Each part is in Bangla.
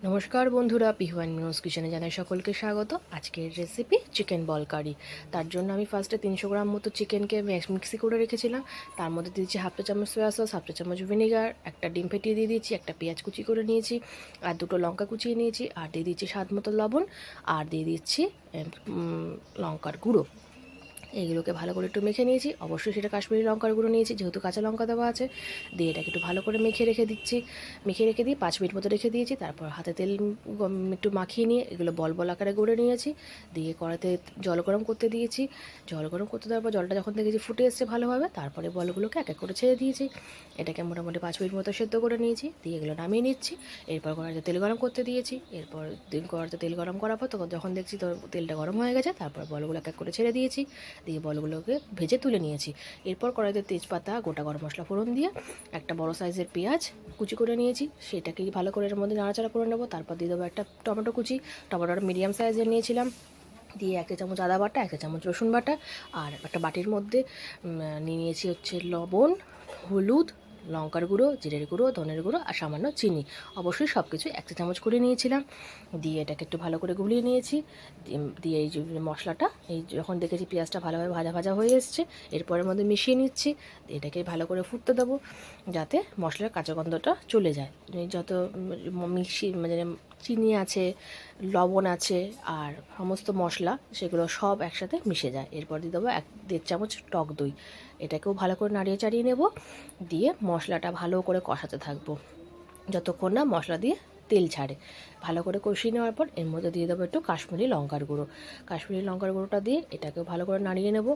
নমস্কার বন্ধুরা, পিহু অ্যান্ড মিনোস কিচেনে জানাই সকলকে স্বাগত। আজকের রেসিপি চিকেন বল কারি। তার জন্য আমি ফার্স্টে 300 গ্রাম মতো চিকেনকে মিক্সি করে রেখেছিলাম। তার মধ্যে দিয়েছি হাফ চা চামচ সয়া সস, হাফ চা চামচ ভিনেগার, একটা ডিম ফেটিয়ে দিয়ে দিয়েছি, একটা পেঁয়াজ কুচি করে নিয়েছি, আর দুটো লঙ্কা কুচিয়ে নিয়েছি, আর দিয়ে দিচ্ছি স্বাদ মতো লবণ, আর দিয়ে দিচ্ছি লঙ্কার গুঁড়ো। এইগুলোকে ভালো করে একটু মেখে নিয়েছি। অবশ্যই সেটা কাশ্মীরি লঙ্কার গুঁড়ো নিয়েছি, যেহেতু কাঁচা লঙ্কা দেওয়া আছে। দিয়ে এটাকে একটু ভালো করে মেখে রেখে দিচ্ছি। মেখে রেখে দিয়ে 5 মিনিট মতো রেখে দিয়েছি। তারপর হাতে তেল একটু মাখিয়ে নিয়ে এগুলো বল বল আকারে গড়ে নিয়েছি। দিয়ে কড়াইতে জল গরম করতে দিয়েছি। জল গরম করতে দেওয়ার পর জলটা যখন দেখেছি ফুটে এসছে ভালোভাবে, তারপরে বলগুলোকে এক এক করে ছেড়ে দিয়েছি। এটাকে মোটামুটি 5 মিনিট মতো সেদ্ধ করে নিয়েছি। দিয়ে এগুলো নামিয়ে নিচ্ছি। এরপর কড়াইতে তেল গরম করতে দিয়েছি। এরপর কড়াইতে তেল গরম করার পর তখন যখন দেখছি তো তেলটা গরম হয়ে গেছে, তারপর বলগুলো এক এক করে ছেড়ে দিয়েছি। দিয়ে বলগুলোকে ভেজে তুলে নিয়েছি। এরপর কড়াইতে তেজপাতা, গোটা গরম মশলা ফোড়ন দিয়ে একটা বড় সাইজের পেঁয়াজ কুচি করে নিয়েছি, সেটাকে ভালো করে এর মধ্যে নাড়াচাড়া করে নেবো। তারপর দিয়ে দেবো একটা টমেটো কুচি। টমেটোটা মিডিয়াম সাইজের নিয়েছিলাম। দিয়ে 1 চা চামচ আদা বাটা, 1 চা চামচ রসুন বাটা, আর একটা বাটির মধ্যে নিয়ে নিয়েছি হচ্ছে লবণ, হলুদ, লঙ্কার গুঁড়ো, জিরের গুঁড়ো, ধনের গুঁড়ো, আর সামান্য চিনি। অবশ্যই সব কিছু 1 চা চামচ করে নিয়েছিলাম। দিয়ে এটাকে একটু ভালো করে গুলিয়ে নিয়েছি। দিয়ে এই যে মশলাটা, এই যখন দেখেছি পেঁয়াজটা ভালোভাবে ভাজা ভাজা হয়ে এসছে, এরপরের মধ্যে মিশিয়ে নিচ্ছি। এটাকে ভালো করে ফুটতে দেবো, যাতে মশলার কাঁচা গন্ধটা চলে যায়। যত মানে চিনি আছে, লবণ আছে, আর সমস্ত মশলা সেগুলো সব একসাথে মিশে যায়। এরপর দিয়ে দেবো 1-1.5 চামচ টক দই। এটাকেও ভালো করে নাড়িয়ে চাড়িয়ে নেব। দিয়ে মশলাটা ভালো করে কষাতে থাকবো যতক্ষণ না মশলা দিয়ে তেল ছাড়ে। ভালো করে কষিয়ে নেওয়ার পর এর মধ্যে দিয়ে দেবো একটু কাশ্মীরি লঙ্কার গুঁড়ো। কাশ্মীরি লঙ্কার গুঁড়োটা দিয়ে এটাকেও ভালো করে নাড়িয়ে নেব।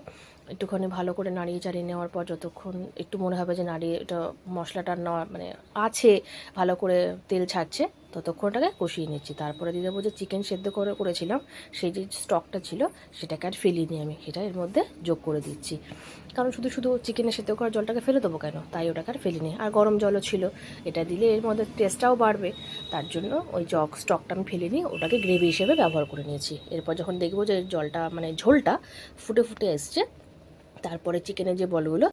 একটুখানি ভালো করে নাড়িয়ে চাড়িয়ে নেওয়ার পর যতক্ষণ একটু মনে হবে যে নাড়িয়ে এটা মশলাটা মানে আছে, ভালো করে তেল ছাড়ছে, ততক্ষণটাকে কষিয়ে নিচ্ছি। তারপরে দিয়ে দেবো যে চিকেন সেদ্ধ করেছিলাম, সেই যে স্টকটা ছিল সেটাকে আর ফেলিনি আমি, সেটা এর মধ্যে যোগ করে দিচ্ছি। কারণ শুধু শুধু চিকেনে সেদ্ধ করা জলটাকে ফেলে দেবো কেন, তাই ওটাকে আর ফেলিনি। আর গরম জলও ছিল, এটা দিলে এর মধ্যে টেস্টটাও বাড়বে। তার জন্য ওই স্টকটা আমি ফেলিনি, ওটাকে গ্রেভি হিসেবে ব্যবহার করে নিয়েছি। এরপর যখন দেখবো যে জলটা মানে ঝোলটা ফুটে ফুটে এসছে, তারপরে চিকেনের যে বলগুলো